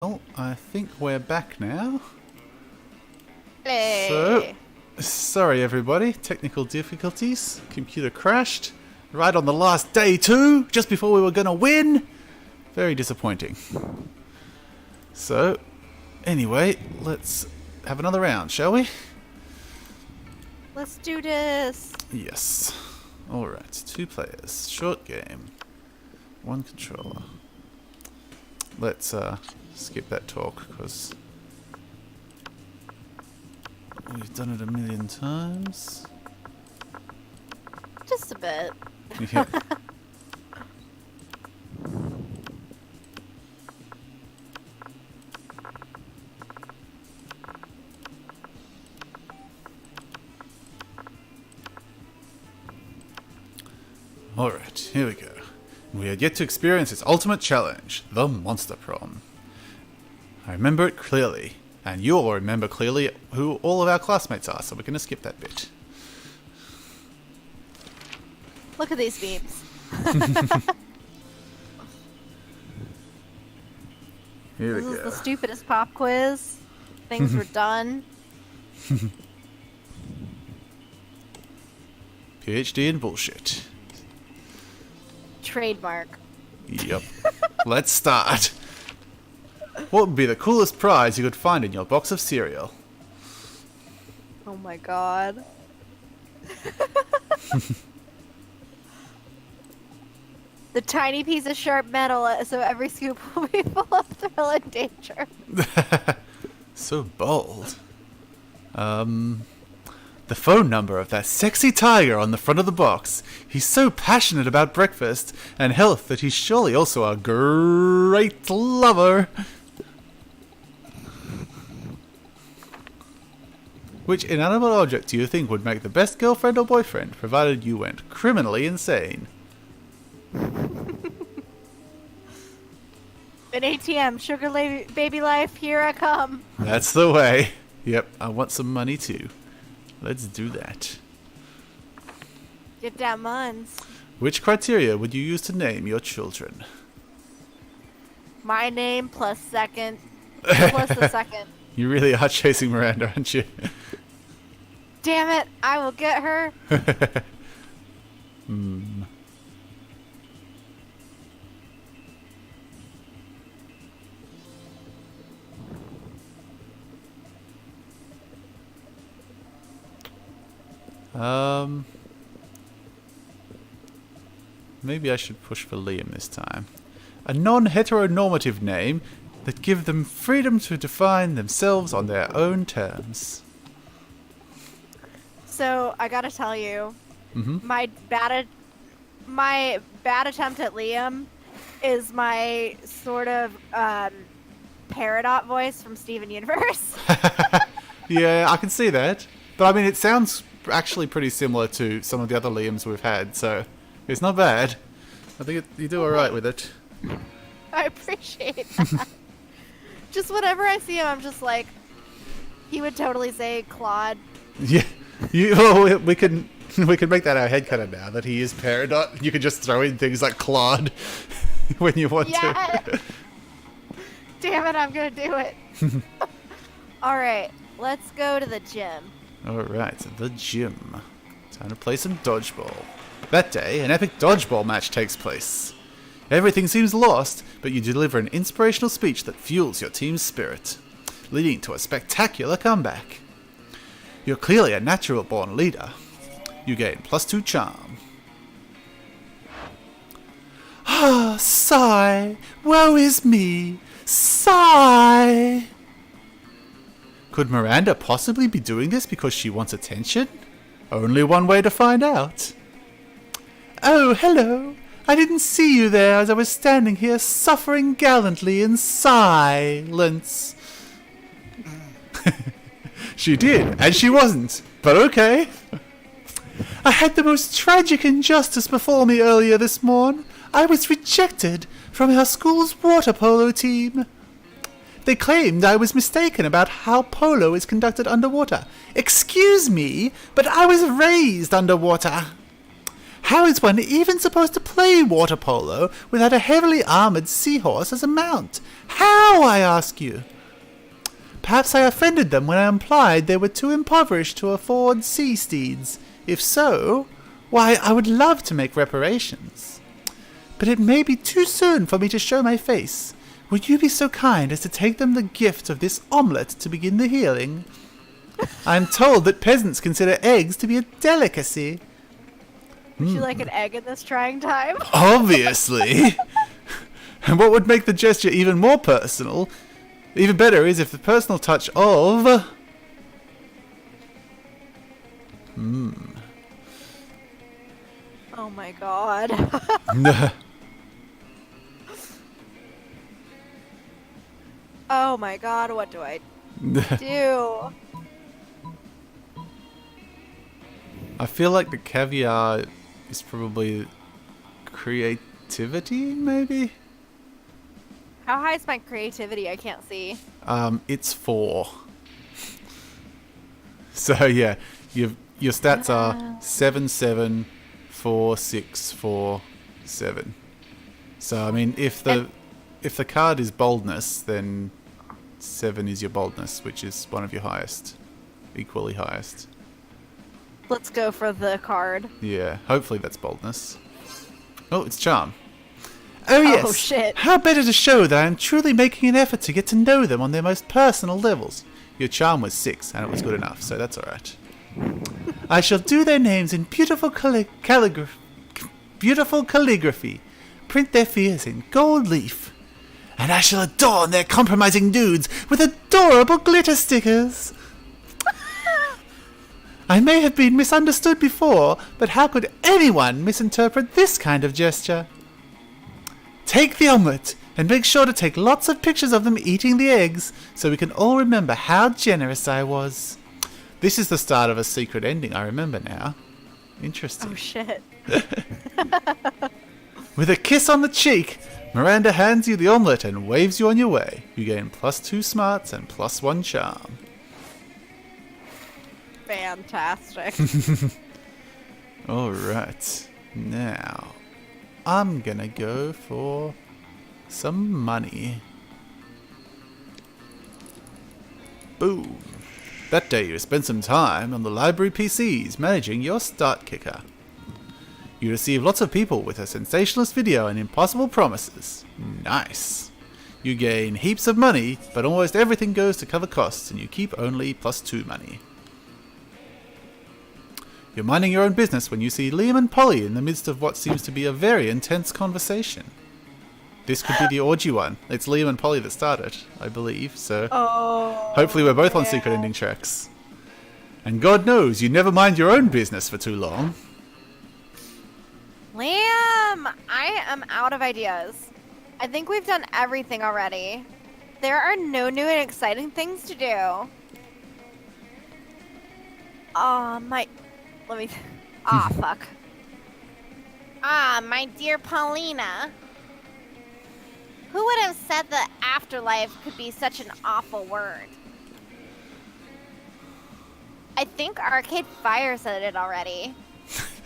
Well, I think we're back now. Hey. So, sorry everybody, technical difficulties. Computer crashed. Right on the last day too, just before we were gonna win. Very disappointing. So, anyway, let's have another round, shall we? Let's do this. Yes. Alright, 2 players. Short game. 1 controller. Let's skip that talk, because we've done it a million times. Just a bit. Yeah. Alright, here we go. We had yet to experience its ultimate challenge, the Monster Prom. I remember it clearly, and you all remember clearly who all of our classmates are, so we're going to skip that bit. Look at these memes. Here we This is go. the stupidest pop quiz. Things were done. PhD in bullshit. Trademark. Yep. Let's start. What would be the coolest prize you could find in your box of cereal? Oh my god. The tiny piece of sharp metal, so every scoop will be full of thrill and danger. So bold. The phone number of that sexy tiger on the front of the box. He's so passionate about breakfast and health that he's surely also a great lover. Which inanimate object do you think would make the best girlfriend or boyfriend, provided you went criminally insane? An ATM, sugar baby life, here I come. That's the way. Yep, I want some money too. Let's do that. Get that muns. Which criteria would you use to name your children? My name plus second. Plus the second. You really are chasing Miranda, aren't you? Damn it, I will get her. Hmm. Maybe I should push for Liam this time. A non-heteronormative name that give them freedom to define themselves on their own terms. So I gotta tell you, Mm-hmm. my bad attempt at Liam is my sort of Peridot voice from Steven Universe. Yeah, I can see that. But I mean, it sounds actually pretty similar to some of the other Liams we've had, so it's not bad. I think you do alright with it. I appreciate that. Just whenever I see him, I'm just like, he would totally say Claude. Yeah, we can make that our headcanon now, that he is Peridot. You can just throw in things like Claude when you want Yeah. to. Damn it, I'm gonna do it. Alright, let's go to the gym. Alright, the gym. Time to play some dodgeball. That day, an epic dodgeball match takes place. Everything seems lost, but you deliver an inspirational speech that fuels your team's spirit, leading to a spectacular comeback. You're clearly a natural-born leader. You gain +2 charm. Ah, sigh. Woe is me. Sigh. Could Miranda possibly be doing this because she wants attention? Only one way to find out. Oh, hello. I didn't see you there as I was standing here suffering gallantly in silence. She did, and she wasn't, but okay. I had the most tragic injustice before me earlier this morn. I was rejected from our school's water polo team. They claimed I was mistaken about how polo is conducted underwater. Excuse me, but I was raised underwater. How is one even supposed to play water polo without a heavily armoured seahorse as a mount? How, I ask you? Perhaps I offended them when I implied they were too impoverished to afford sea steeds. If so, why, I would love to make reparations. But it may be too soon for me to show my face. Would you be so kind as to take them the gift of this omelette to begin the healing? I am told that peasants consider eggs to be a delicacy. Would you like an egg in this trying time? Obviously. And what would make the gesture even more personal, even better, is if the personal touch of... Oh my god. Oh my god, what do I do? I feel like the caviar is probably creativity, maybe? How high is my creativity? I can't see. It's 4. So yeah, your stats are 7, 7, 4, 6, 4, 7. So I mean, if the card is boldness, then 7 is your boldness, which is one of your highest, equally highest. Let's go for the card. Yeah, hopefully that's boldness. Oh, it's charm. Oh yes. Oh shit. How better to show that I am truly making an effort to get to know them on their most personal levels. Your charm was 6, and it was good enough, so that's alright. I shall do their names in beautiful calligraphy, print their fears in gold leaf, and I shall adorn their compromising dudes with adorable glitter stickers. I may have been misunderstood before, but how could anyone misinterpret this kind of gesture? Take the omelette, and make sure to take lots of pictures of them eating the eggs, so we can all remember how generous I was. This is the start of a secret ending, I remember now. Interesting. Oh shit. With a kiss on the cheek, Miranda hands you the omelette and waves you on your way. You gain +2 smarts and +1 charm. Fantastic. Alright, now I'm gonna go for some money. Boom. That day you spent some time on the library PCs managing your start kicker. You receive lots of people with a sensationalist video and impossible promises. Nice. You gain heaps of money, but almost everything goes to cover costs and you keep only +2 money. You're minding your own business when you see Liam and Polly in the midst of what seems to be a very intense conversation. This could be the orgy one. It's Liam and Polly that started, I believe, so hopefully we're both on secret ending tracks. And God knows you never mind your own business for too long. Liam! I am out of ideas. I think we've done everything already. There are no new and exciting things to do. Fuck. My dear Paulina. Who would have said that afterlife could be such an awful word? I think Arcade Fire said it already.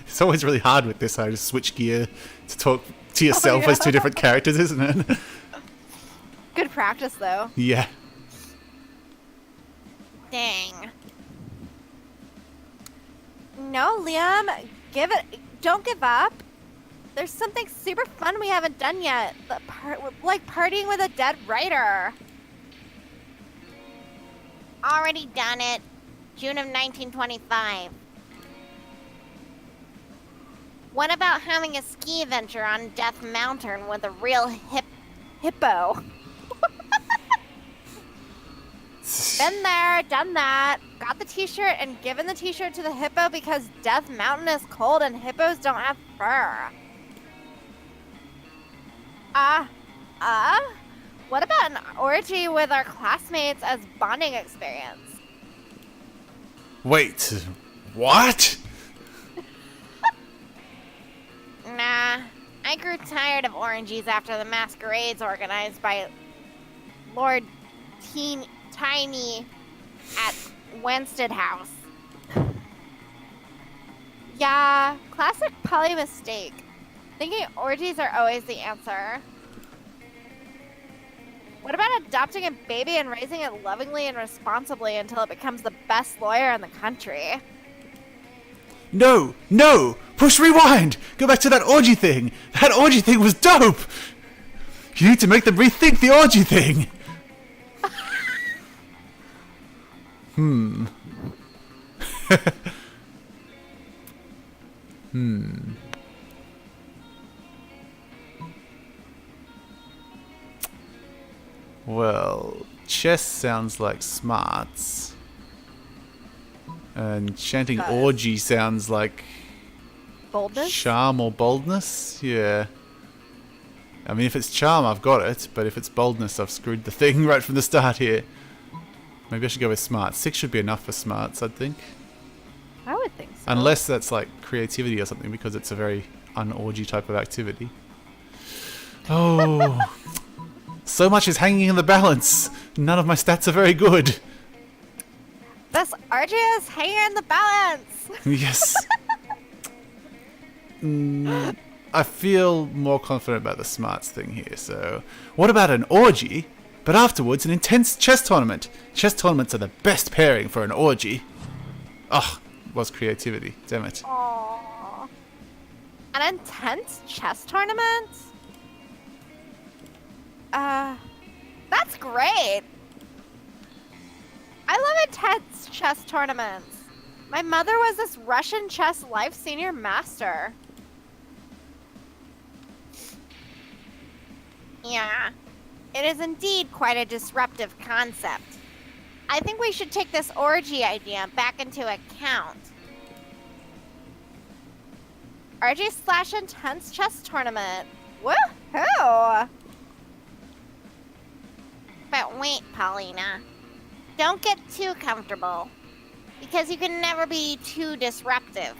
It's always really hard with this. I just switch gear to talk to yourself as 2 different characters, isn't it? Good practice, though. Yeah. Dang. No, Liam, don't give up. There's something super fun we haven't done yet. Like partying with a dead writer. Already done it. June of 1925. What about having a ski adventure on Death Mountain with a real hippo? Been there, done that. Got the t-shirt and given the t-shirt to the hippo because Death Mountain is cold and hippos don't have fur. What about an orgy with our classmates as bonding experience? Wait, what? Nah, I grew tired of orgies after the masquerades organized by Lord Tiny at Wenstead House. Yeah, classic poly mistake. Thinking orgies are always the answer. What about adopting a baby and raising it lovingly and responsibly until it becomes the best lawyer in the country? No! No! Push rewind! Go back to that orgy thing! That orgy thing was dope! You need to make them rethink the orgy thing! Well, chess sounds like smarts. And chanting orgy sounds like Boldness? charm or boldness? Yeah. I mean, if it's charm, I've got it. But if it's boldness, I've screwed the thing right from the start here. Maybe I should go with smarts. 6 should be enough for smarts, I'd think. I would think so. Unless that's like creativity or something, because it's a very un-orgy type of activity. Oh. So much is hanging in the balance. None of my stats are very good. This orgy is hanging in the balance. Yes. I feel more confident about the smarts thing here, so... What about an orgy, but afterwards an intense chess tournament? Chess tournaments are the best pairing for an orgy. Ugh, was creativity. Damn it. Aww. An intense chess tournament? That's great. I love intense chess tournaments. My mother was this Russian chess life senior master. Yeah, it is indeed quite a disruptive concept. I think we should take this orgy idea back into account. Orgy/intense chess tournament. Woohoo! But wait, Paulina. Don't get too comfortable, because you can never be too disruptive.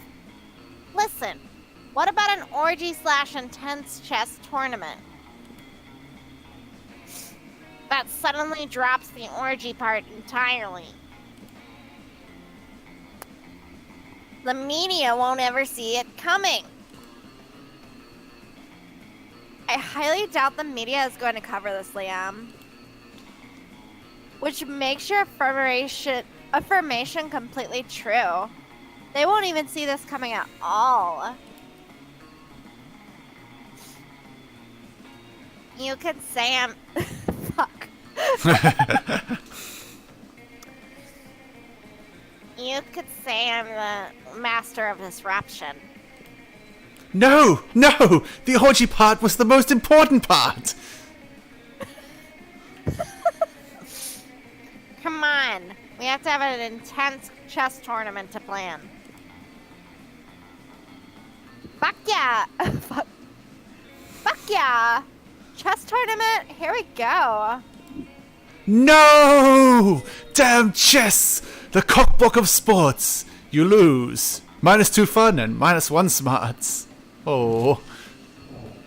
Listen, what about an orgy/intense chess tournament that suddenly drops the orgy part entirely? The media won't ever see it coming. I highly doubt the media is going to cover this, Liam. Which makes your affirmation completely true. They won't even see this coming at all. You could say I'm... Fuck. You could say I'm the master of disruption. No! No! The orgy part was the most important part! Come on. We have to have an intense chess tournament to plan. Fuck yeah! Fuck yeah! Chess tournament, here we go. No! Damn chess! The cookbook of sports! You lose. -2 fun and -1 smarts. Oh.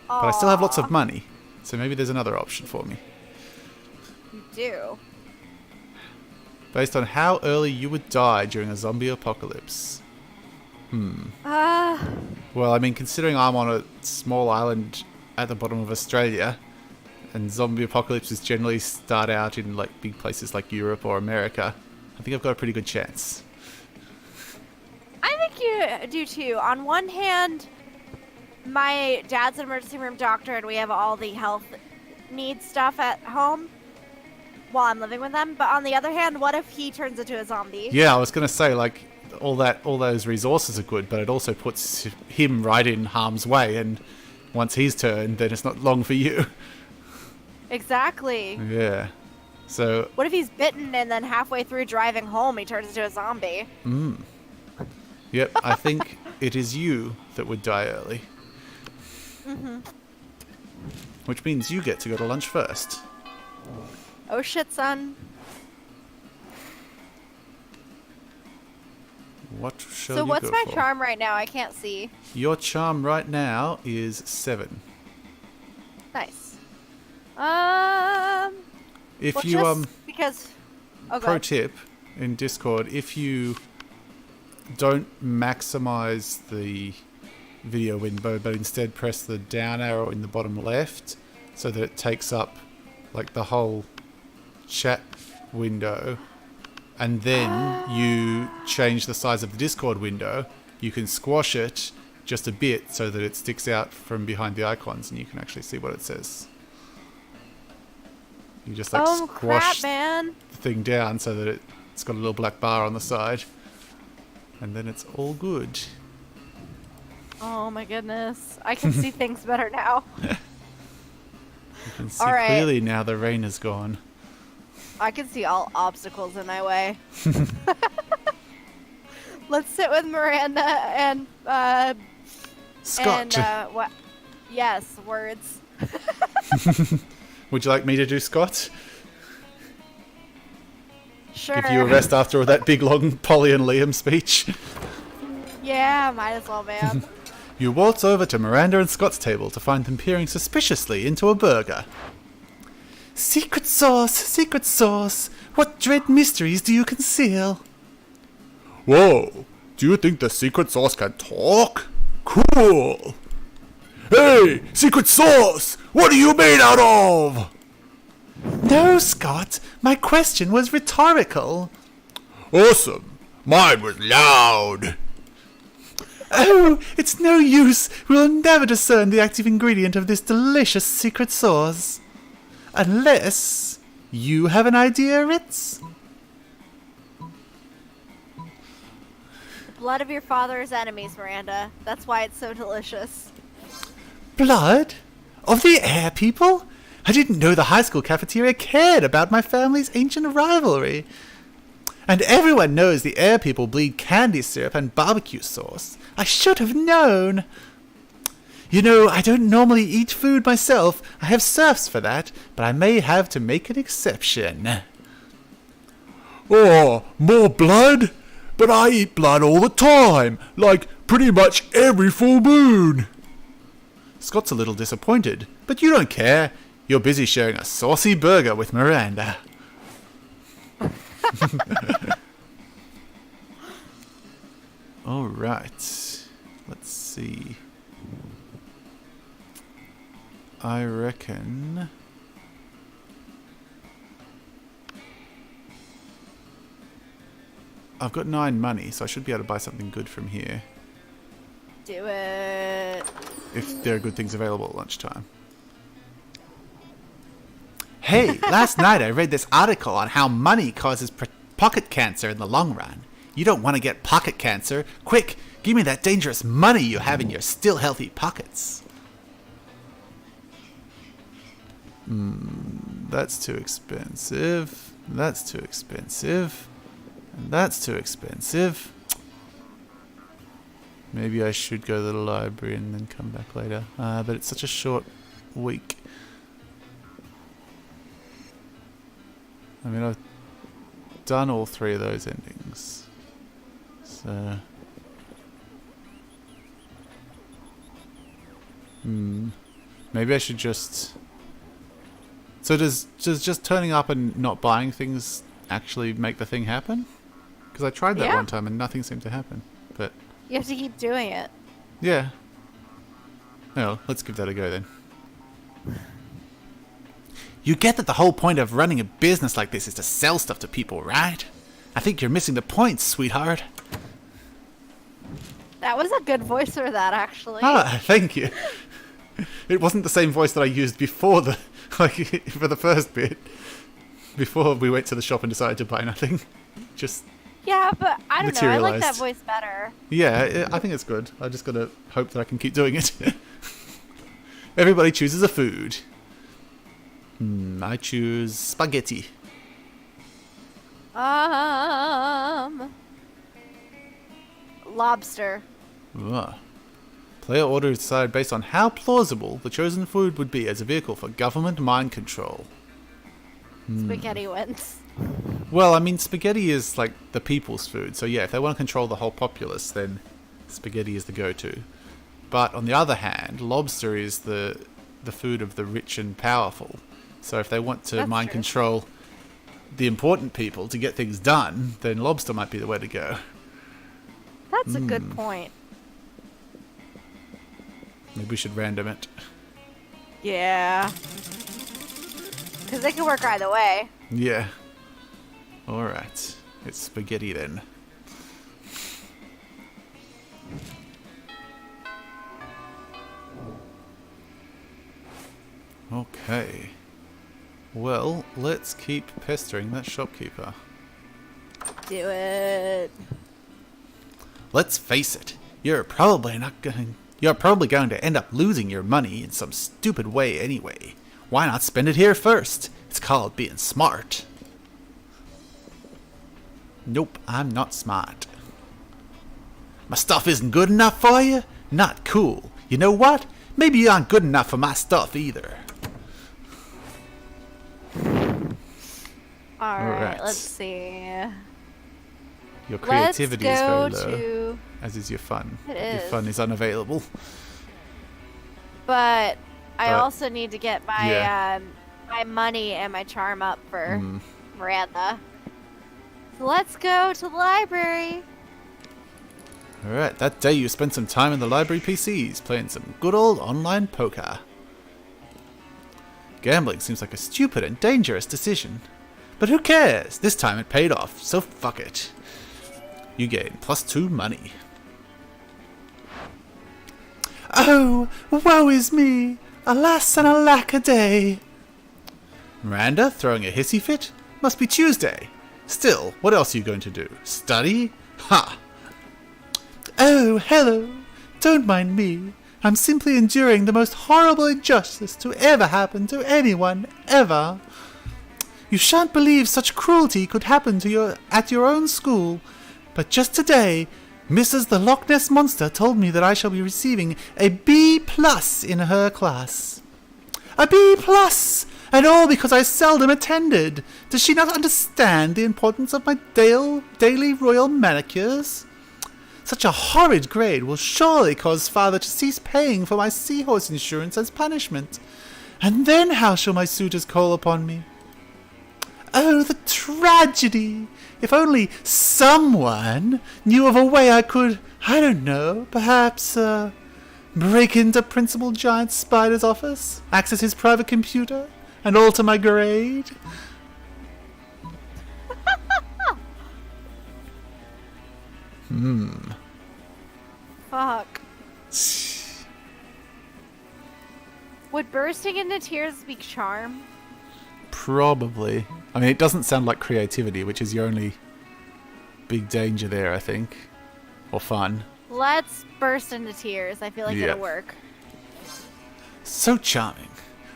But I still have lots of money, so maybe there's another option for me. You do. Based on how early you would die during a zombie apocalypse. Well, I mean, considering I'm on a small island at the bottom of Australia, and zombie apocalypses generally start out in like big places like Europe or America, I think I've got a pretty good chance. I think you do too. On one hand, my dad's an emergency room doctor and we have all the health needs stuff at home while I'm living with them. But on the other hand, what if he turns into a zombie? Yeah, I was gonna say, like, all those resources are good, but it also puts him right in harm's way, and once he's turned, then it's not long for you. Exactly. Yeah. So. What if he's bitten and then halfway through driving home he turns into a zombie? Yep, I think it is you that would die early. Which means you get to go to lunch first. Oh shit, son. What shall So you what's go my for? charm right now? I can't see. Your charm right now is 7. Nice. If well, you just because. Oh, go pro ahead. tip in Discord, if you don't maximize the video window, but instead press the down arrow in the bottom left so that it takes up like the whole chat window, and then you change the size of the Discord window. You can squash it just a bit so that it sticks out from behind the icons and you can actually see what it says. You just like squash the thing down so that it's got a little black bar on the side, and then it's all good. Oh my goodness. I can see things better now. You can see clearly now the rain is gone. I can see all obstacles in my way. Let's sit with Miranda and Scott. And what? Yes, words. Would you like me to do Scott? Sure. Give you a rest after that big long Polly and Liam speech. Yeah, might as well, man. You waltz over to Miranda and Scott's table to find them peering suspiciously into a burger. Secret sauce, what dread mysteries do you conceal? Whoa, do you think the secret sauce can talk? Cool! Hey, secret sauce, what are you made out of? No, Scott, my question was rhetorical. Awesome, mine was loud. Oh, it's no use. We'll never discern the active ingredient of this delicious secret sauce. Unless you have an idea, Ritz? The blood of your father's enemies, Miranda. That's why it's so delicious. Blood? Of the air people? I didn't know the high school cafeteria cared about my family's ancient rivalry. And everyone knows the air people bleed candy syrup and barbecue sauce. I should have known. You know, I don't normally eat food myself. I have serfs for that, but I may have to make an exception. Oh, more blood? But I eat blood all the time, like pretty much every full moon. Scott's a little disappointed, but you don't care. You're busy sharing a saucy burger with Miranda. All right. Let's see. I reckon I've got 9 money, so I should be able to buy something good from here. Do it. If there are good things available at lunchtime. Hey, last night I read this article on how money causes pocket cancer in the long run. You don't want to get pocket cancer. Quick, give me that dangerous money you have in your still healthy pockets. That's too expensive. That's too expensive. And that's too expensive. Maybe I should go to the library and then come back later. But it's such a short week. I mean, I've done all 3 of those endings. So... maybe I should just... So does just turning up and not buying things actually make the thing happen? Because I tried that one time and nothing seemed to happen. But You have to keep doing it. yeah. Well, let's give that a go then. You get that the whole point of running a business like this is to sell stuff to people, right? I think you're missing the point, sweetheart. That was a good voice for that, actually. Ah, thank you. It wasn't the same voice that I used before the, like, for the first bit. Before we went to the shop and decided to buy nothing. Just Yeah, but I don't know. I like that materialised. voice better. Yeah, I think it's good. I just gotta hope that I can keep doing it. Everybody chooses a food. I choose spaghetti. Lobster. Ugh. Player order is decided based on how plausible the chosen food would be as a vehicle for government mind control. Spaghetti wins. Well, I mean, spaghetti is like the people's food, so yeah, if they want to control the whole populace, then spaghetti is the go-to. But on the other hand, lobster is the food of the rich and powerful. So if they want to That's mind true. control the important people to get things done, then lobster might be the way to go. That's a good point. Maybe we should random it. Yeah. Because they can work either way. Yeah. Alright. It's spaghetti then. Okay. Well, let's keep pestering that shopkeeper. Do it. Let's face it, you're probably going to end up losing your money in some stupid way anyway. Why not spend it here first? It's called being smart. Nope, I'm not smart. My stuff isn't good enough for you? Not cool. You know what? Maybe you aren't good enough for my stuff either. Alright, let's see. Your creativity is very low, to... as is your fun. It Your is. fun is unavailable. But I also need to get my yeah. my money and my charm up for Miranda. So let's go to the library. Alright, that day you spent some time in the library PCs, playing some good old online poker. Gambling seems like a stupid and dangerous decision. But who cares? This time it paid off, so fuck it. You gain +2 money. Oh, woe is me! Alas and alack a day! Miranda, throwing a hissy fit? Must be Tuesday. Still, what else are you going to do? Study? Ha! Oh, hello! Don't mind me. I'm simply enduring the most horrible injustice to ever happen to anyone, ever. You shan't believe such cruelty could happen to at your own school. But just today, Mrs. the Loch Ness Monster told me that I shall be receiving a B+ in her class. A B+! And all because I seldom attended. Does she not understand the importance of my daily royal manicures? Such a horrid grade will surely cause father to cease paying for my seahorse insurance as punishment. And then how shall my suitors call upon me? Oh, the tragedy! If only someone knew of a way I could, I don't know, perhaps, break into Principal Giant Spider's office, access his private computer, and alter my grade. Fuck. Would bursting into tears be charm? Probably. I mean, it doesn't sound like creativity, which is your only big danger there, I think. Or fun. Let's burst into tears. I feel like it'll work. So charming.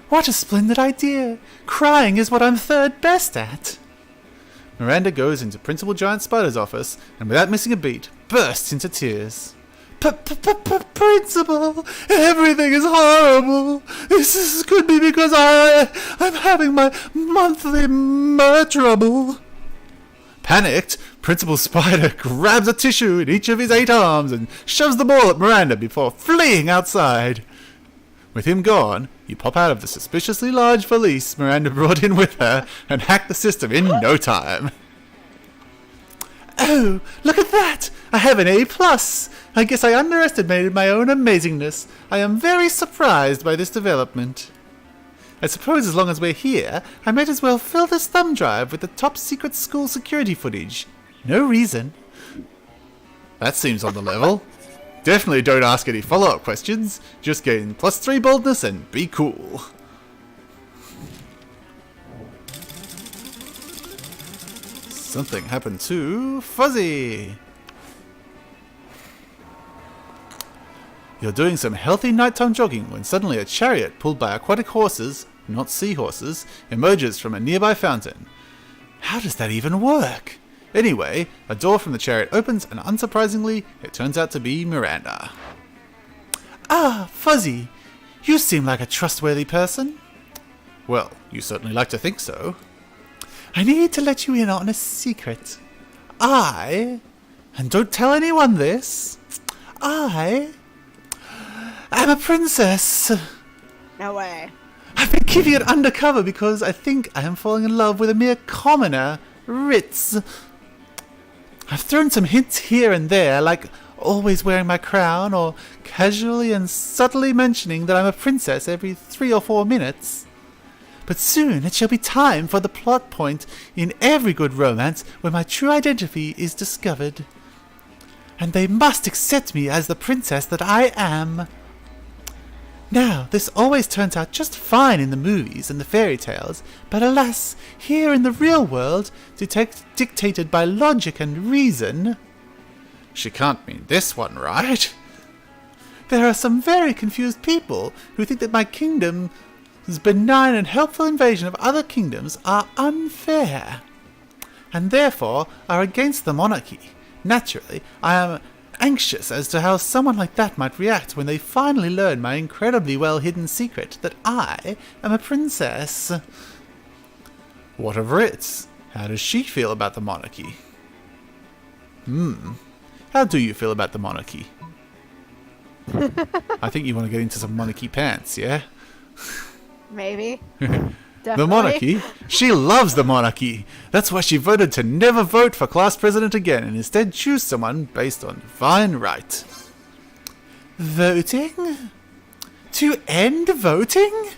What a splendid idea. Crying is what I'm third best at. Miranda goes into Principal Giant Spider's office and without missing a beat, bursts into tears. Principal, everything is horrible. This could be because I'm having my monthly trouble. Panicked, Principal Spider grabs a tissue in each of his 8 arms and shoves the ball at Miranda before fleeing outside. With him gone, you pop out of the suspiciously large valise Miranda brought in with her and hack the system in no time. Oh, look at that! I have an A+. I guess I underestimated my own amazingness. I am very surprised by this development. I suppose as long as we're here, I might as well fill this thumb drive with the top secret school security footage. No reason. That seems on the level. Definitely don't ask any follow-up questions. Just gain +3 boldness and be cool. Something happened to Fuzzy. You're doing some healthy nighttime jogging when suddenly a chariot pulled by aquatic horses, not seahorses, emerges from a nearby fountain. How does that even work? Anyway, a door from the chariot opens and unsurprisingly, it turns out to be Miranda. Ah, Fuzzy, you seem like a trustworthy person. Well, you certainly like to think so. I need to let you in on a secret. And don't tell anyone this, I am a princess. No way. I've been keeping it undercover because I think I am falling in love with a mere commoner, Ritz. I've thrown some hints here and there, like always wearing my crown or casually and subtly mentioning that I'm a princess every 3 or 4 minutes. But soon it shall be time for the plot point in every good romance where my true identity is discovered. And they must accept me as the princess that I am. Now, this always turns out just fine in the movies and the fairy tales, but alas, here in the real world, dictated by logic and reason... She can't mean this one, right? There are some very confused people who think that my kingdom's benign and helpful invasion of other kingdoms are unfair, and therefore are against the monarchy. Naturally, I am anxious as to how someone like that might react when they finally learn my incredibly well-hidden secret that I am a princess. What of Ritz? How does she feel about the monarchy? How do you feel about the monarchy? I think you want to get into some monarchy pants, yeah? Maybe. The monarchy? She loves the monarchy. That's why she voted to never vote for class president again and instead choose someone based on divine right. Voting? To end voting?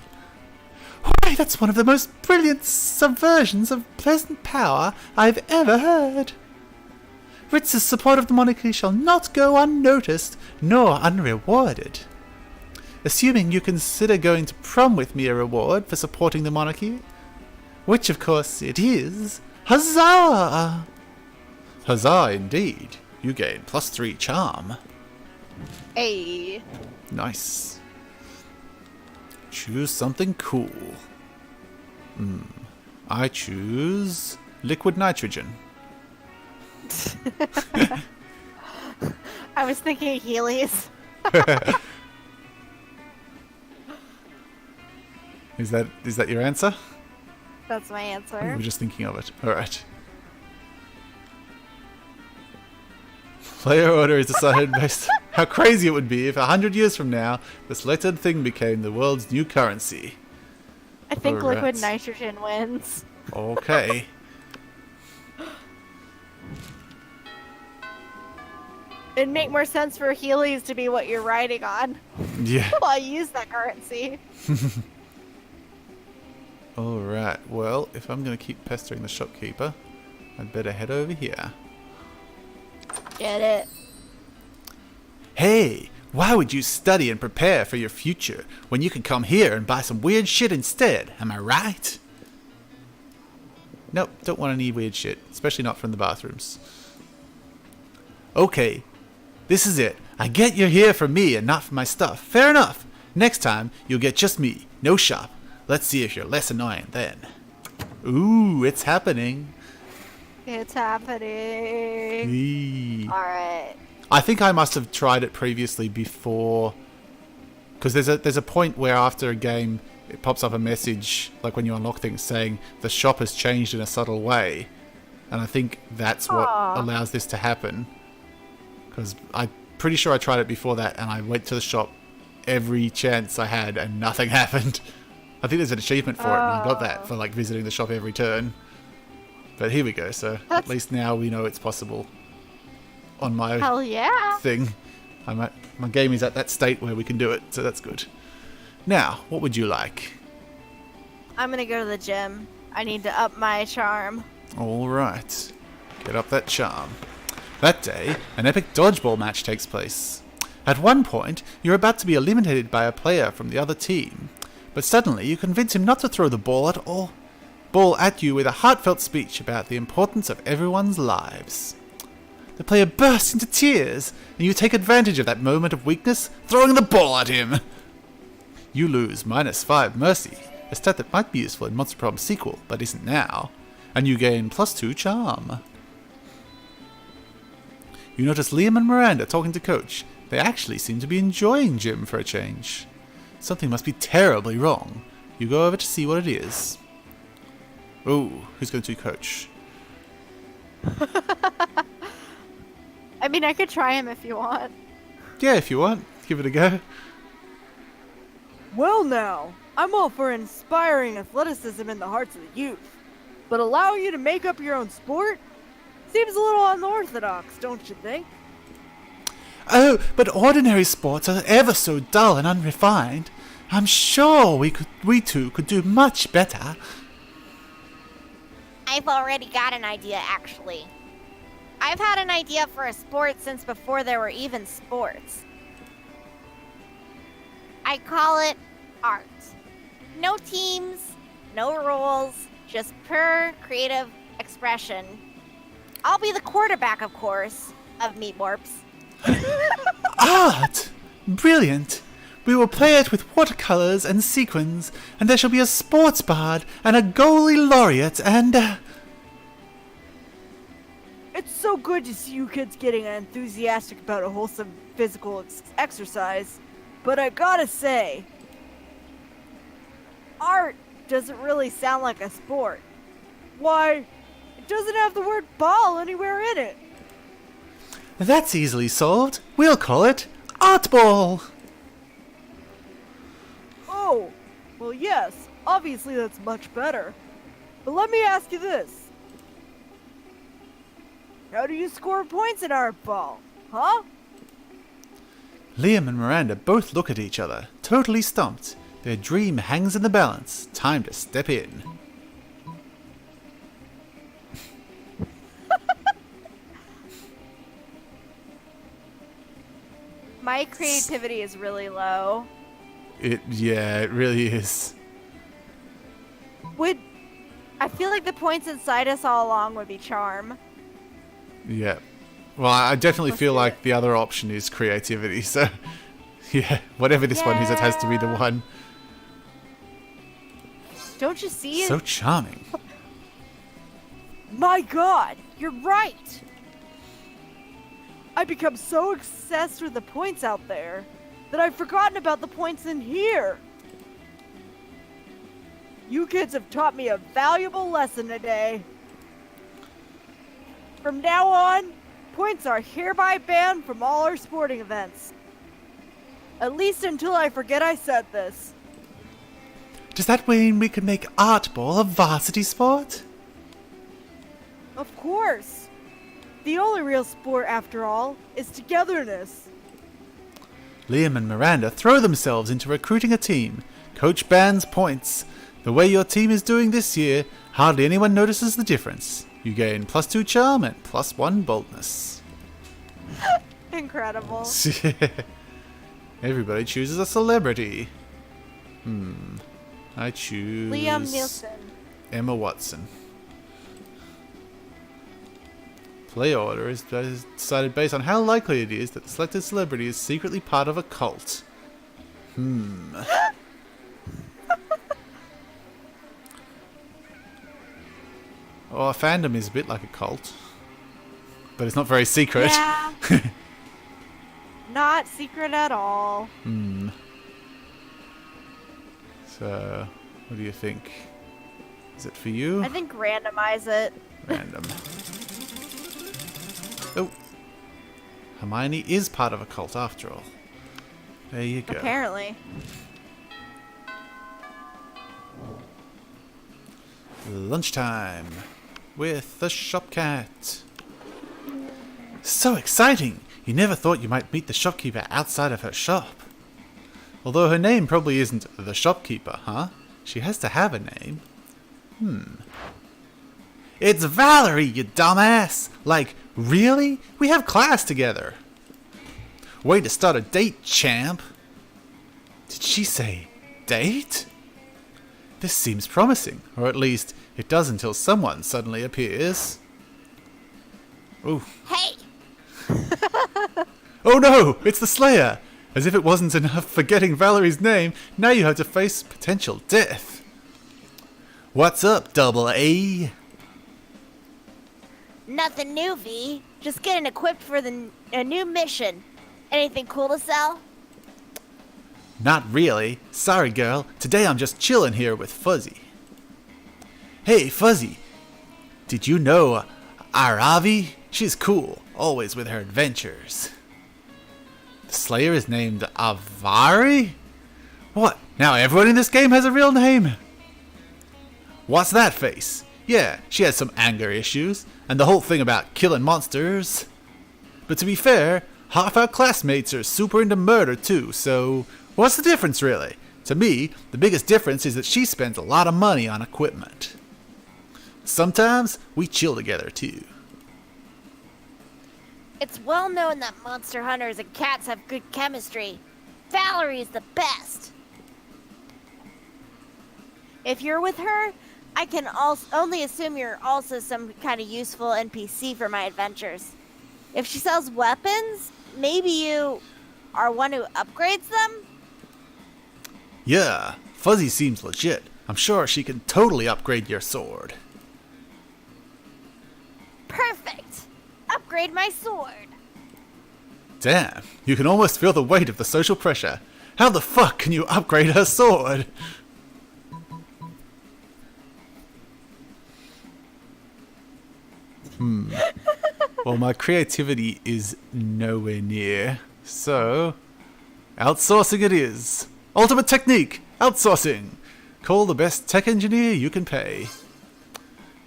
Why, that's one of the most brilliant subversions of pleasant power I've ever heard. Ritz's support of the monarchy shall not go unnoticed nor unrewarded. Assuming you consider going to prom with me a reward for supporting the monarchy, which of course it is, huzzah! Huzzah indeed. You gain +3 charm. Hey. Nice. Choose something cool. I choose liquid nitrogen. I was thinking Heelys. Is that your answer? That's my You answer. were just thinking of it. Alright. Player order is decided based on how crazy it would be if 100 years from now, this lettered thing became the world's new currency. I think Alright. liquid nitrogen wins. Okay. It'd make more sense for Heelys to be what you're riding on. Yeah. Well, I use that currency. Alright, well, if I'm going to keep pestering the shopkeeper, I'd better head over here. Get it. Hey, why would you study and prepare for your future when you can come here and buy some weird shit instead? Am I right? Nope, don't want any weird shit, especially not from the bathrooms. Okay, this is it. I get you're here for me and not for my stuff. Fair enough. Next time, you'll get just me, no shop. Let's see if you're less annoying then. Ooh, it's happening. It's happening. Eee. Alright. I think I must have tried it previously before, because there's a point where after a game it pops up a message like when you unlock things saying the shop has changed in a subtle way, and I think that's what allows this to happen. Because I'm pretty sure I tried it before that, and I went to the shop every chance I had, and nothing happened. I think there's an achievement for it, and I got that for like visiting the shop every turn. But here we go. So at least now we know it's possible. On my Hell yeah. thing, my game is at that state where we can do it, so that's good. Now, what would you like? I'm gonna go to the gym. I need to up my charm. All right, get up that charm. That day, an epic dodgeball match takes place. At one point, you're about to be eliminated by a player from the other team, but suddenly you convince him not to throw the ball at you with a heartfelt speech about the importance of everyone's lives. The player bursts into tears, and you take advantage of that moment of weakness, throwing the ball at him. You lose -5 mercy, a stat that might be useful in Monster Prom sequel, but isn't now, and you gain +2 charm. You notice Liam and Miranda talking to Coach. They actually seem to be enjoying gym for a change. Something must be terribly wrong. You go over to see what it is. Ooh, who's going to Coach? I mean, I could try him if you want. Yeah, if you want. Give it a go. Well now, I'm all for inspiring athleticism in the hearts of the youth, but allow you to make up your own sport? Seems a little unorthodox, don't you think? Oh, but ordinary sports are ever so dull and unrefined. I'm sure we two could do much better. I've already got an idea, actually. I've had an idea for a sport since before there were even sports. I call it art. No teams, no rules, just pure creative expression. I'll be the quarterback, of course, of Meat Warps. Art! Brilliant! We will play it with watercolors and sequins, and there shall be a sports bard and a goalie laureate and... It's so good to see you kids getting enthusiastic about a wholesome physical exercise, but I gotta say, art doesn't really sound like a sport. Why, it doesn't have the word ball anywhere in it. That's easily solved. We'll call it Art Ball. Oh, well yes, obviously that's much better. But let me ask you this. How do you score points in art ball, huh? Liam and Miranda both look at each other, totally stumped. Their dream hangs in the balance. Time to step in. My creativity is really low. It really is. I feel like the points inside us all along would be charm. Yeah. Well, I definitely Let's feel do like it. the other option is creativity, so... Yeah, whatever this one is, it has to be the Yeah. one. Don't you see So it? charming. My god, you're right! I become so obsessed with the points out there that I've forgotten about the points in here. You kids have taught me a valuable lesson today. From now on, points are hereby banned from all our sporting events. At least until I forget I said this. Does that mean we could make Art Ball a varsity sport? Of course. The only real sport, after all, is togetherness. Liam and Miranda throw themselves into recruiting a team. Coach bans points. The way your team is doing this year, hardly anyone notices the difference. You gain +2 charm and +1 boldness. Incredible. Everybody chooses a celebrity. I choose... Liam Nielsen. Emma Watson. Play order is decided based on how likely it is that the selected celebrity is secretly part of a cult. Oh, a fandom is a bit like a cult. But it's not very secret. Yeah. Not secret at all. So, what do you think? Is it for you? I think randomize it. Random. Oh. Hermione is part of a cult after all. There you go. Apparently. Lunchtime with the shop cat. So exciting! You never thought you might meet the shopkeeper outside of her shop. Although her name probably isn't the shopkeeper, huh? She has to have a name. It's Valerie, you dumbass! Like, really? We have class together. Way to start a date, champ. Did she say date? This seems promising, or at least it does until someone suddenly appears. Ooh. Hey! Oh no! It's the Slayer! As if it wasn't enough for getting Valerie's name, now you have to face potential death. What's up, Double A? Nothing new, V. Just getting equipped for a new mission. Anything cool to sell? Not really. Sorry, girl. Today I'm just chilling here with Fuzzy. Hey, Fuzzy. Did you know Aravi? She's cool, always with her adventures. The Slayer is named Avari? What? Now everyone in this game has a real name? What's that face? Yeah, she has some anger issues, and the whole thing about killing monsters. But to be fair, Half our classmates are super into murder too, so what's the difference really? To me, the biggest difference is that she spends a lot of money on equipment. Sometimes we chill together too. It's well known that monster hunters and cats have good chemistry. Valerie's the best. If you're with her, I can only assume you're also some kind of useful NPC for my adventures. If she sells weapons, maybe you are one who upgrades them? Yeah, Fuzzy seems legit. I'm sure she can totally upgrade your sword. Perfect! Upgrade my sword. Damn, you can almost feel the weight of the social pressure. How the fuck can you upgrade her sword? Well, my creativity is nowhere near. So, outsourcing it is. Ultimate technique, outsourcing. Call the best tech engineer you can pay.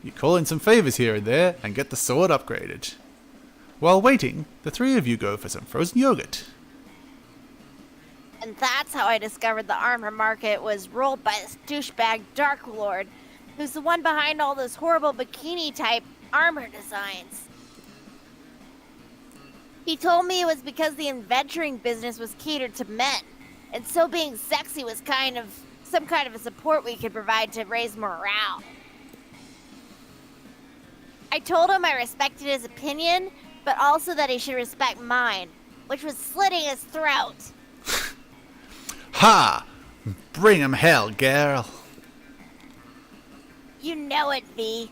You call in some favors here and there and get the sword upgraded. While waiting, the three of you go for some frozen yogurt. And that's how I discovered the armor market was ruled by this douchebag Dark Lord, who's the one behind all those horrible bikini-type armor designs. He told me it was because the adventuring business was catered to men, and so being sexy was some kind of a support we could provide to raise morale. I told him I respected his opinion, but also that he should respect mine, which was slitting his throat. Ha! Bring 'em hell, girl. You know it, V.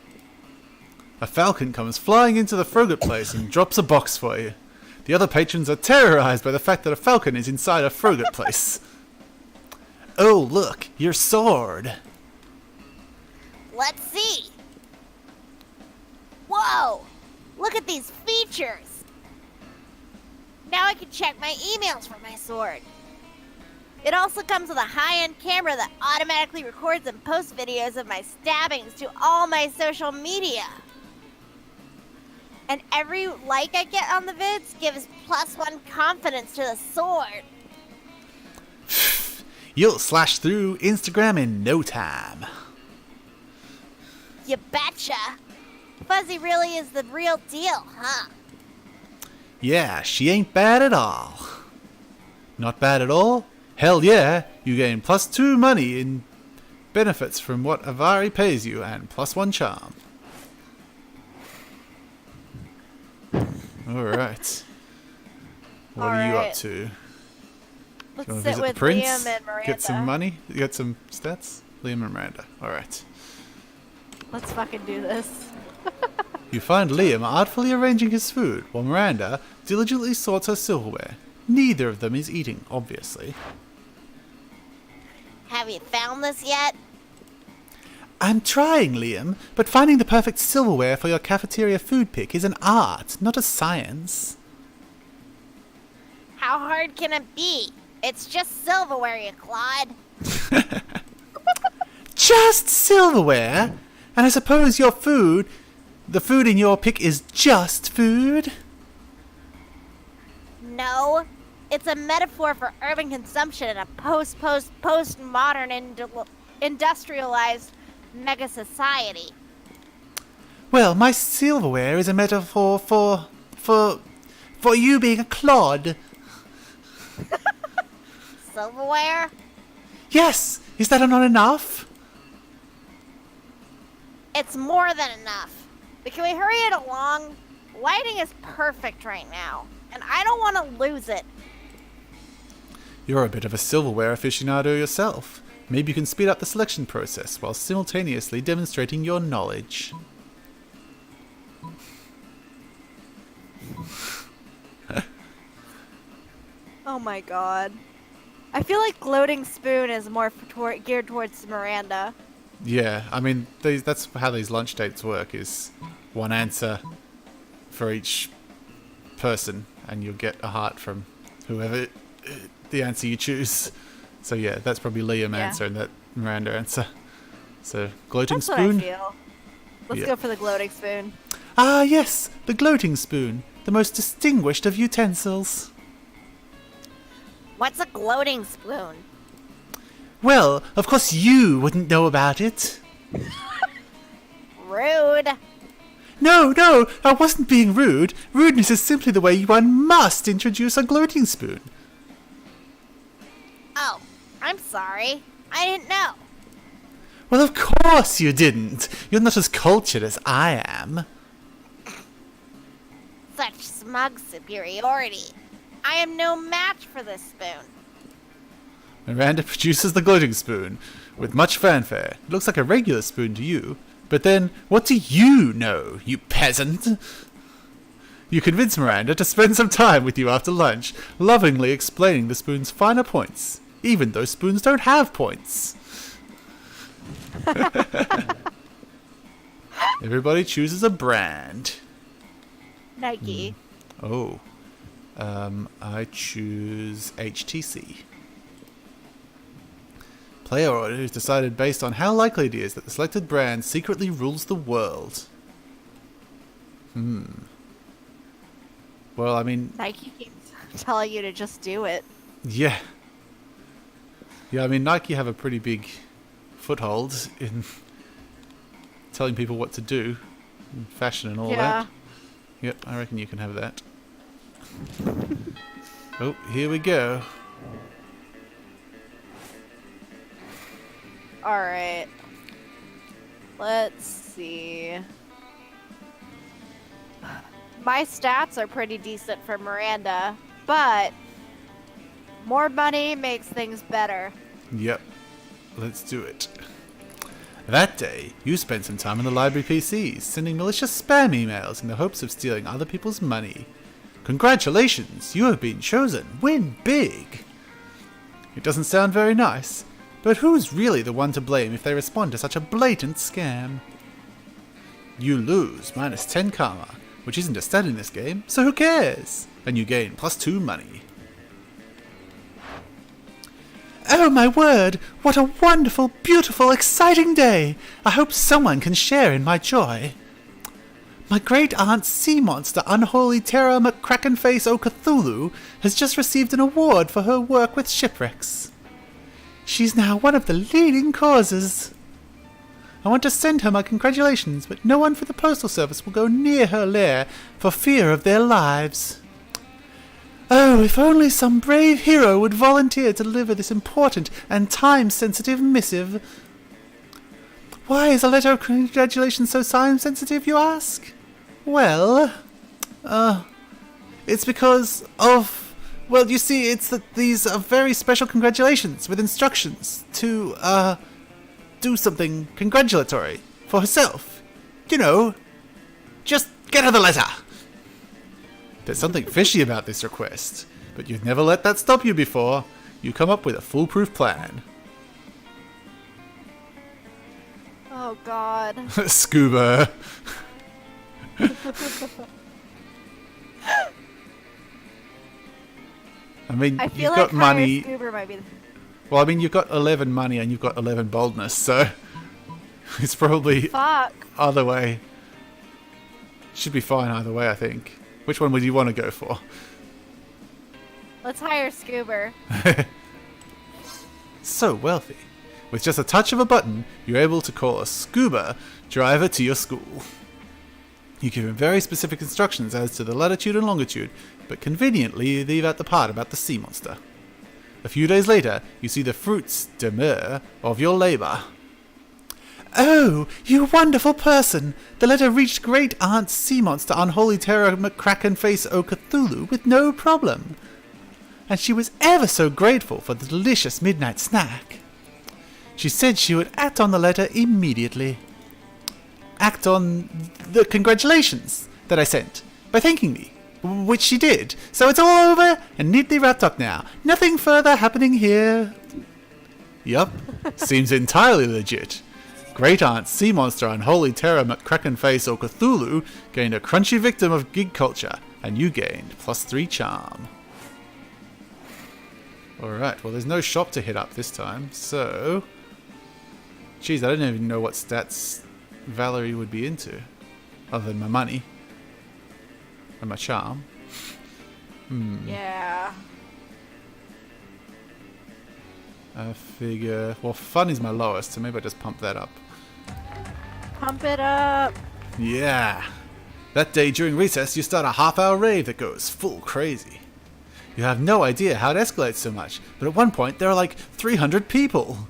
A falcon comes flying into the frogate place and drops a box for you. The other patrons are terrorized by the fact that a falcon is inside a frogate place. Oh, look, your sword. Let's see. Whoa! Look at these features. Now I can check my emails from my sword. It also comes with a high-end camera that automatically records and posts videos of my stabbings to all my social media. And every like I get on the vids gives +1 confidence to the sword. You'll slash through Instagram in no time. You betcha. Fuzzy really is the real deal, huh? Yeah, she ain't bad at all. Not bad at all? Hell yeah, you gain +2 money in benefits from what Avari pays you and +1 charm. Alright. What are you up Alright. to? Let's You want to sit visit with the prince? Liam and Miranda. Get some money? Get some stats? Liam and Miranda. Alright. Let's fucking do this. You find Liam artfully arranging his food, while Miranda diligently sorts her silverware. Neither of them is eating, obviously. Have you found this yet? I'm trying, Liam, but finding the perfect silverware for your cafeteria food pick is an art, not a science. How hard can it be? It's just silverware, you clod. Just silverware? And I suppose your food, the food in your pick is just food? No, it's a metaphor for urban consumption in a post-modern industrialized mega society. Well, my silverware is a metaphor for you being a clod. Silverware? Yes, is that not enough? It's more than enough. But can we hurry it along? Lighting is perfect right now, and I don't want to lose it. You're a bit of a silverware aficionado yourself. Maybe you can speed up the selection process while simultaneously demonstrating your knowledge. Oh my god. I feel like gloating spoon is more geared towards Miranda. Yeah, I mean, that's how these lunch dates work, is one answer for each person, and you'll get a heart from whoever the answer you choose. So yeah, that's probably Liam answer and that Miranda answer. So, gloating That's spoon? what I feel. Let's Yeah. go for the gloating spoon. Ah yes, the gloating spoon. the most distinguished of utensils. What's a gloating spoon? Well, of course you wouldn't know about it. Rude. No, I wasn't being rude. Rudeness is simply the way one must introduce a gloating spoon. Oh, I'm sorry. I didn't know. Well, of course you didn't. You're not as cultured as I am. Such smug superiority. I am no match for this spoon. Miranda produces the gloating spoon with much fanfare. It looks like a regular spoon to you. But then, what do you know, you peasant? You convince Miranda to spend some time with you after lunch, lovingly explaining the spoon's finer points, even though spoons don't have points. Everybody chooses a brand. Nike. Oh. I choose HTC. Player order is decided based on how likely it is that the selected brand secretly rules the world. Well, I mean... Nike keeps telling you to just do it. Yeah. Yeah, I mean, Nike have a pretty big foothold in telling people what to do. In fashion and all that. Yep, I reckon you can have that. Oh, here we go. Alright. Let's see. My stats are pretty decent for Miranda, but more money makes things better. Yep. Let's do it. That day, you spent some time on the library PCs, sending malicious spam emails in the hopes of stealing other people's money. Congratulations, you have been chosen. Win big. It doesn't sound very nice, but who's really the one to blame if they respond to such a blatant scam? You lose -10 karma, which isn't a stat in this game, so who cares? And you gain +2 money. Oh my word, what a wonderful, beautiful, exciting day! I hope someone can share in my joy. My great-aunt Sea Monster Unholy Terror McCrackenface O Cthulhu has just received an award for her work with shipwrecks. She's now one of the leading causes. I want to send her my congratulations, but no one from the postal service will go near her lair for fear of their lives. Oh, if only some brave hero would volunteer to deliver this important and time-sensitive missive. Why is a letter of congratulations so time-sensitive, you ask? Well, it's because of... Well, you see, it's that these are very special congratulations with instructions to, do something congratulatory for herself. You know, just get her the letter. There's something fishy about this request, but you've never let that stop you before. You come up with a foolproof plan. Oh god. Scuba. I mean, I feel you've like got money. Scuba might be... Well, I mean, you've got 11 money and you've got 11 boldness, so it's probably Fuck. other way. Should be fine either way, I think. Which one would you want to go for? Let's hire Scuba. So wealthy. With just a touch of a button, you're able to call a scuba driver to your school. You give him very specific instructions as to the latitude and longitude, but conveniently you leave out the part about the sea monster. A few days later, you see the fruits de mer of your labor. Oh, you wonderful person! The letter reached Great Aunt Sea Monster Unholy Terror McCrackenface O Cthulhu with no problem. And she was ever so grateful for the delicious midnight snack. She said she would act on the letter immediately. Act on the congratulations that I sent by thanking me, which she did. So it's all over and neatly wrapped up now. Nothing further happening here. Yup, seems entirely legit. Great Aunt Sea Monster Unholy Terror McCrackenface or Cthulhu gained a crunchy victim of gig culture, and you gained +3 charm. Alright, well there's no shop to hit up this time, so... Geez, I don't even know what stats Valerie would be into, other than my money. And my charm. Yeah. I figure... Well, fun is my lowest, so maybe I just pump that up. Pump it up. Yeah! That day during recess, you start a half-hour rave that goes full crazy. You have no idea how it escalates so much, but at one point there are like 300 people.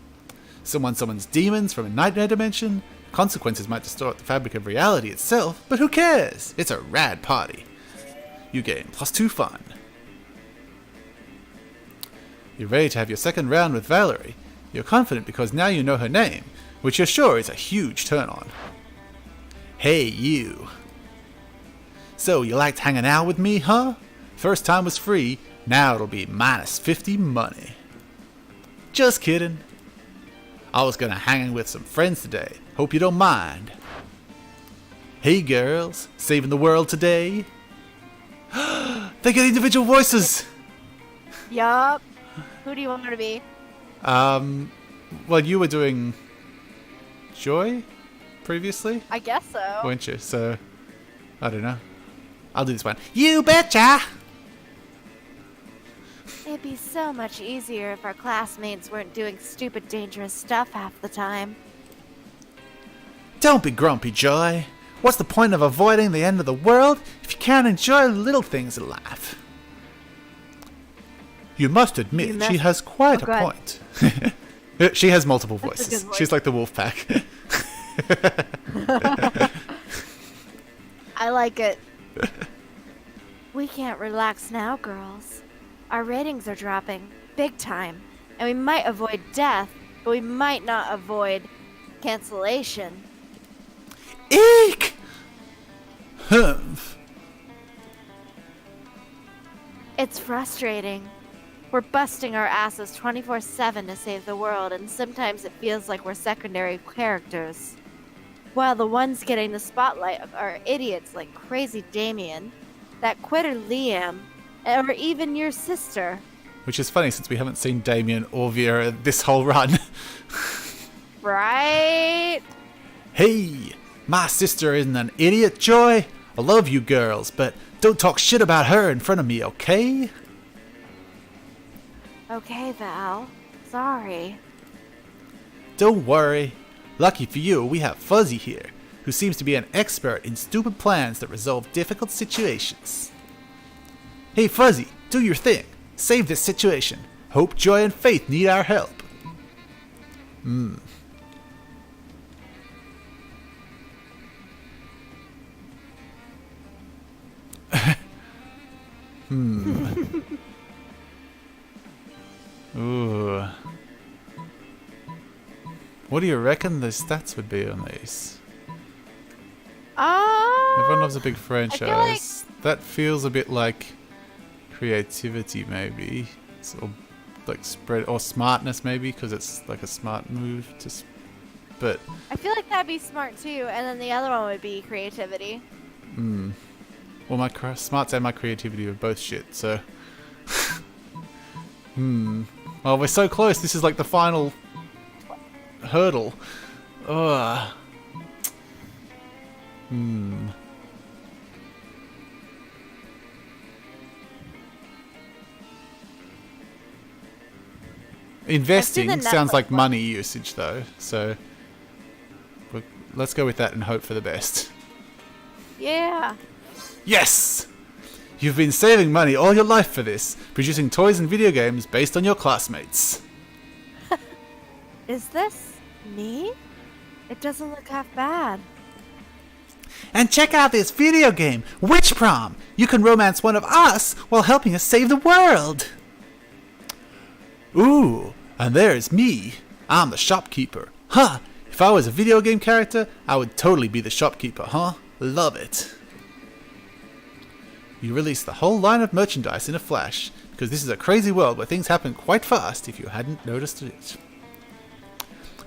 Someone summons demons from a nightmare dimension. Consequences might distort the fabric of reality itself, but who cares? It's a rad party. You gain +2 fun. You're ready to have your second round with Valerie. You're confident because now you know her name, which you're sure is a huge turn on. Hey, you. So, you liked hanging out with me, huh? First time was free, now it'll be -50 money. Just kidding. I was gonna hang with some friends today. Hope you don't mind. Hey girls, saving the world today? They get individual voices! Yup. Who do you want her to be? Well, you were doing Joy previously, I guess so. weren't you? So, I don't know. I'll do this one. You betcha! It'd be so much easier if our classmates weren't doing stupid, dangerous stuff half the time. Don't be grumpy, Joy. What's the point of avoiding the end of the world if you can't enjoy little things in life? You must admit, she has quite Oh, a go point. She has multiple That's a voices. good voice. She's like the wolf pack. I like it. We can't relax now, girls. Our ratings are dropping, big time. And we might avoid death, but we might not avoid cancellation. Eek! Humph. It's frustrating. We're busting our asses 24/7 to save the world, and sometimes it feels like we're secondary characters. While the ones getting the spotlight are idiots like Crazy Damien, that quitter Liam, or even your sister. Which is funny since we haven't seen Damien or Vera this whole run. Right? Hey, my sister isn't an idiot, Joy. I love you girls, but don't talk shit about her in front of me, okay? Okay, Val. Sorry. Don't worry. Lucky for you, we have Fuzzy here, who seems to be an expert in stupid plans that resolve difficult situations. Hey Fuzzy, do your thing. Save this situation. Hope, Joy, and Faith need our help. Ooh. What do you reckon the stats would be on these? Everyone loves a big franchise. That feels a bit like creativity, maybe, or like spread or smartness, maybe, because it's like a smart move to. But I feel like that'd be smart too, and then the other one would be creativity. well, my smarts and my creativity are both shit. So, well, we're so close. This is like the final hurdle. Ugh. Investing I've seen the sounds like Netflix one. money usage, though. So let's go with that and hope for the best. Yeah. Yes! You've been saving money all your life for this, producing toys and video games based on your classmates. Is this me? It doesn't look half bad. And check out this video game, Witch Prom! You can romance one of us while helping us save the world! Ooh, and there's me. I'm the shopkeeper. Huh, if I was a video game character, I would totally be the shopkeeper, huh? Love it. You release the whole line of merchandise in a flash, because this is a crazy world where things happen quite fast if you hadn't noticed it.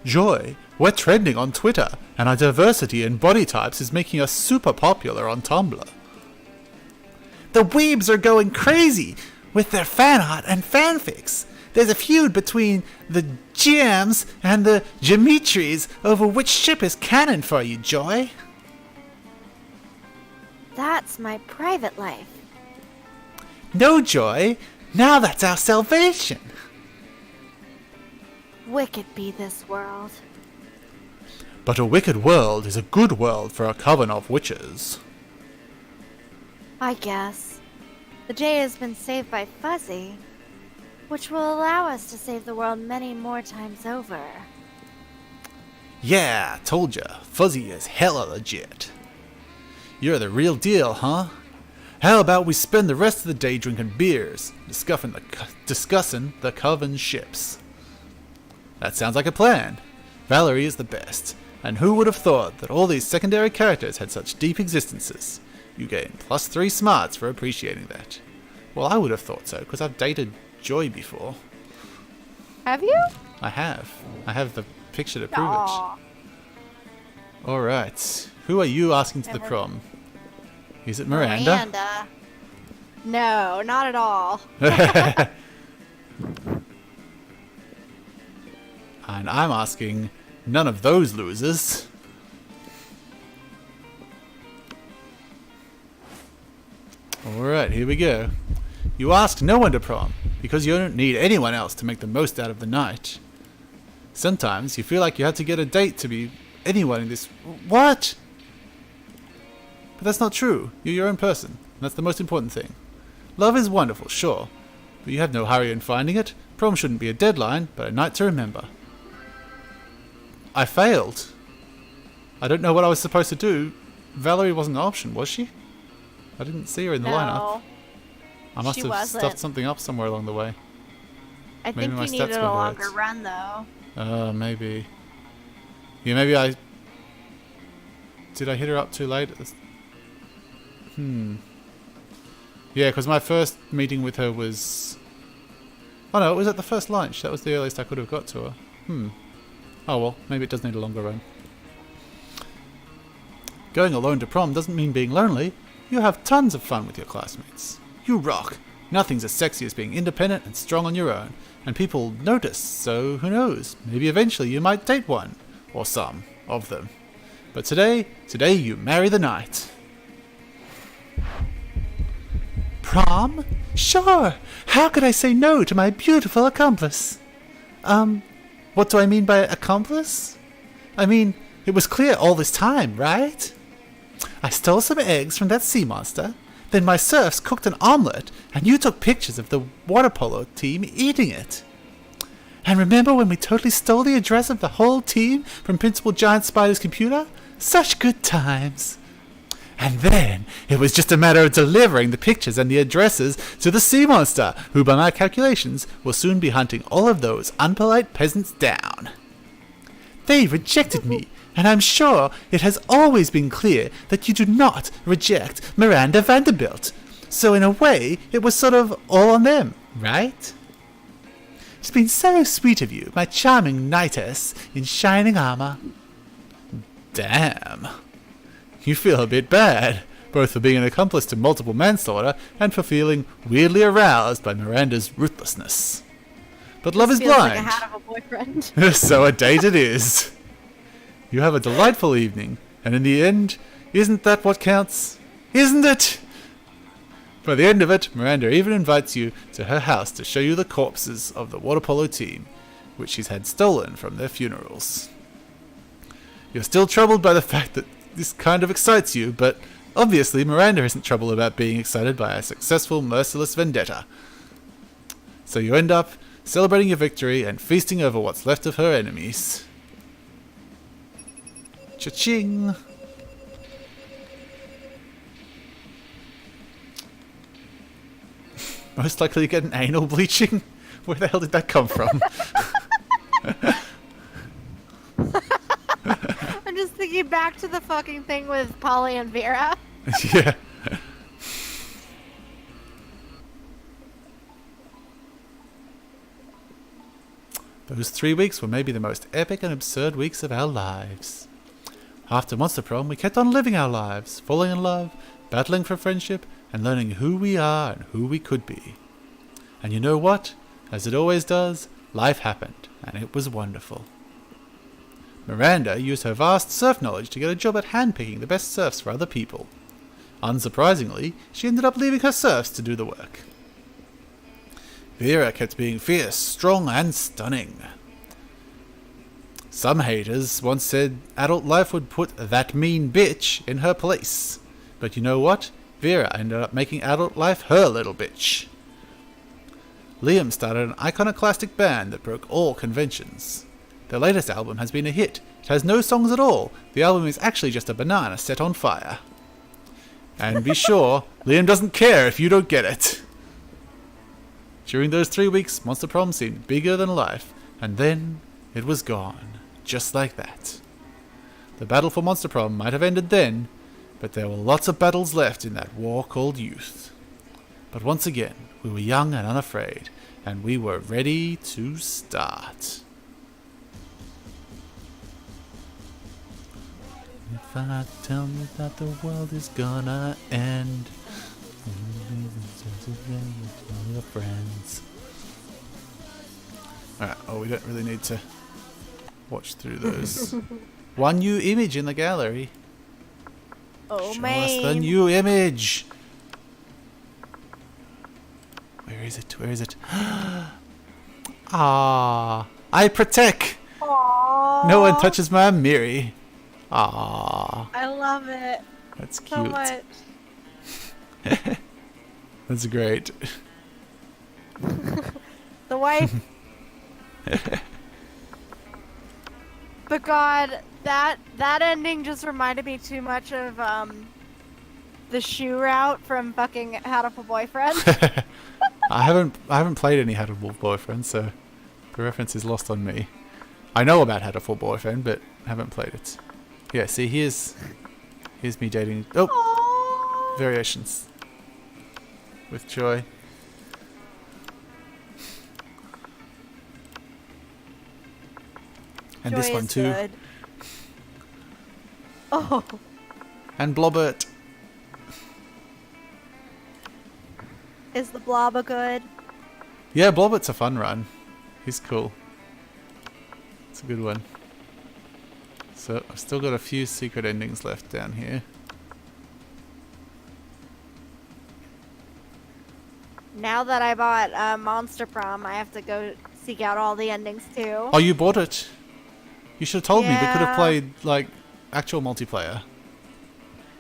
Joy, we're trending on Twitter, and our diversity in body types is making us super popular on Tumblr. The weebs are going crazy with their fan art and fanfics. There's a feud between the GMs and the Geometries over which ship is canon for you, Joy. that's my private life. No, Joy. Now that's our salvation. Wicked be this world. But a wicked world is a good world for a coven of witches. I guess. The day has been saved by Fuzzy, which will allow us to save the world many more times over. Yeah, told ya. Fuzzy is hella legit. You're the real deal, huh? How about we spend the rest of the day drinking beers, discussing the Coven ships? That sounds like a plan. Valerie is the best. And who would have thought that all these secondary characters had such deep existences? You gain +3 smarts for appreciating that. Well, I would have thought so, because I've dated Joy before. Have you? I have. I have the picture to prove Aw. it. Alright. Who are you asking to the prom? Is it Miranda? No, not at all. And I'm asking none of those losers. Alright, here we go. You ask no one to prom, because you don't need anyone else to make the most out of the night. Sometimes you feel like you have to get a date to be anyone in this... What? But that's not true. You're your own person, and that's the most important thing. Love is wonderful, sure, but you have no hurry in finding it. Prom shouldn't be a deadline, but a night to remember. I failed. I don't know what I was supposed to do. Valerie wasn't an option, was she? I didn't see her in the lineup. I must have stuffed something up somewhere along the way. I Maybe think my you stats needed a were longer right. run, though. Maybe. Yeah, maybe I... Did I hit her up too late? Yeah, because my first meeting with her was... Oh no, it was at the first lunch. That was the earliest I could have got to her. Oh well, maybe it does need a longer run. Going alone to prom doesn't mean being lonely. You have tons of fun with your classmates. You rock. Nothing's as sexy as being independent and strong on your own. And people notice, so who knows? Maybe eventually you might date one. Or some of them. But today you marry the night. Prom? Sure! How could I say no to my beautiful accomplice? What do I mean by accomplice? I mean, it was clear all this time, right? I stole some eggs from that sea monster, then my serfs cooked an omelette, and you took pictures of the water polo team eating it. And remember when we totally stole the address of the whole team from Principal Giant Spider's computer? Such good times. And then it was just a matter of delivering the pictures and the addresses to the sea monster, who by my calculations will soon be hunting all of those unpolite peasants down. They rejected me, and I'm sure it has always been clear that you do not reject Miranda Vanderbilt. So in a way, it was sort of all on them, right? It's been so sweet of you, my charming knightess in shining armor. Damn. You feel a bit bad, both for being an accomplice to multiple manslaughter and for feeling weirdly aroused by Miranda's ruthlessness. But love is blind. Like I have a boyfriend. So a date it is. You have a delightful evening, and in the end, isn't that what counts? Isn't it? By the end of it, Miranda even invites you to her house to show you the corpses of the water polo team, which she's had stolen from their funerals. You're still troubled by the fact that this kind of excites you, but obviously Miranda isn't troubled about being excited by a successful, merciless vendetta. So you end up celebrating your victory and feasting over what's left of her enemies. Cha-ching! Most likely to get an anal bleaching? Where the hell did that come from? I'm just thinking back to the fucking thing with Polly and Vera. Yeah. Those 3 weeks were maybe the most epic and absurd weeks of our lives. After Monster Prom, we kept on living our lives, falling in love, battling for friendship, and learning who we are and who we could be. And you know what? As it always does, life happened, and it was wonderful. Miranda used her vast surf knowledge to get a job at handpicking the best surfs for other people. Unsurprisingly, she ended up leaving her serfs to do the work. Vera kept being fierce, strong, and stunning. Some haters once said adult life would put that mean bitch in her place. But you know what? Vera ended up making adult life her little bitch. Liam started an iconoclastic band that broke all conventions. Their latest album has been a hit. It has no songs at all. The album is actually just a banana set on fire. And be sure, Liam doesn't care if you don't get it. During those 3 weeks, Monster Prom seemed bigger than life, and then it was gone, just like that. The battle for Monster Prom might have ended then, but there were lots of battles left in that war called youth. But once again, we were young and unafraid, and we were ready to start. If I tell me that the world is gonna end, tell your friends. Alright, oh, we don't really need to watch through those. One new image in the gallery. Oh, Show man. us the new image. Where is it? Where is it? Ah, I protect. Aww. No one touches my Miri. Ah, I love it that's cute. so much. That's great. The wife. But God, that ending just reminded me too much of the shoe route from fucking How to Boyfriend. I haven't played any How to Wolf Boyfriend, so the reference is lost on me. I know about How to Full Boyfriend, but haven't played it. Yeah, see, here's me dating. Oh, Aww. variations with Joy. And Joy this one is too. good. Oh, And Blobbert. is the Blobba good? Yeah, Blobbert's a fun run. He's cool. It's a good one. So I've still got a few secret endings left down here. Now that I bought Monster Prom, I have to go seek out all the endings too. Oh, you bought it? You should have told me. We could have Yeah. played, like, actual multiplayer.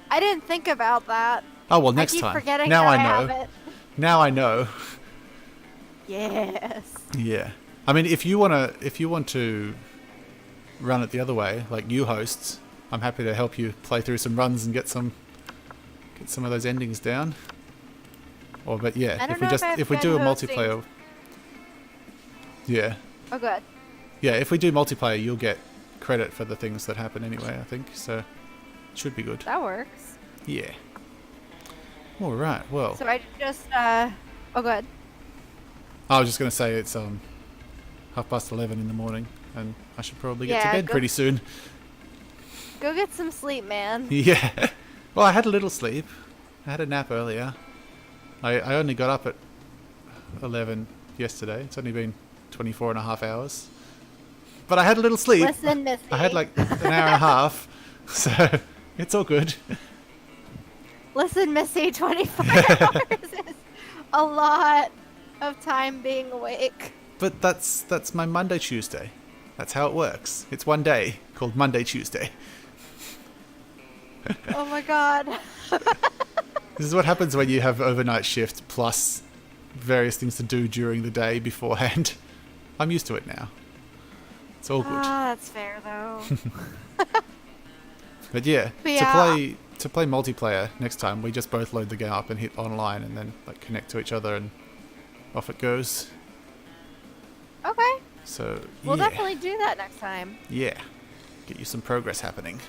I didn't think about that. Oh, well, next I keep time. forgetting Now that I have know. it. Now I know. Yes. Yeah. I mean, if you want to run it the other way, like you hosts, I'm happy to help you play through some runs and get some of those endings down. Or, but yeah, I don't if we know just if I've if we do a been hosting. multiplayer, yeah, Oh, good. yeah, if we do multiplayer, you'll get credit for the things that happen anyway. I think so. It should be good. That works. Yeah. All right. Well, So I just, oh, good. I was just gonna say it's 11:30 in the morning, and I should probably get to Yeah, bed go- pretty soon. Go get some sleep, man. Yeah. Well, I had a little sleep. I had a nap earlier. I only got up at 11 yesterday. It's only been 24 and a half hours. But I had a little sleep. Listen, Missy. I had like an hour and a half. So it's all good. Listen, Missy, 24 hours is a lot of time being awake. But that's my Monday, Tuesday. That's how it works. It's one day called Monday, Tuesday. Oh my god. This is what happens when you have overnight shift plus various things to do during the day beforehand. I'm used to it now. It's all good. Ah, that's fair though. But yeah, But yeah. to play multiplayer next time, we just both load the game up and hit online and then like connect to each other and off it goes. Okay. So We'll yeah, definitely do that next time. yeah, get you some progress happening.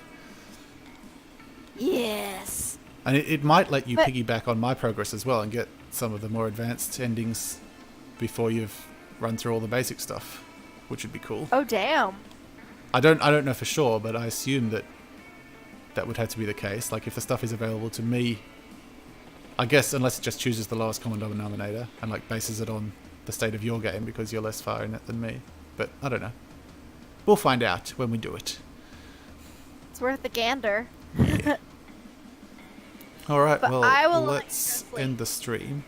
Yes. And it might let you But- piggyback on my progress as well and get some of the more advanced endings before you've run through all the basic stuff, which would be cool. Oh damn. I don't know for sure, but I assume that would have to be the case. Like if the stuff is available to me, I guess unless it just chooses the lowest common denominator and like bases it on the state of your game because you're less far in it than me. But I don't know. We'll find out when we do it. It's worth a gander. Alright, But well, I will let you let's go to sleep. end the stream.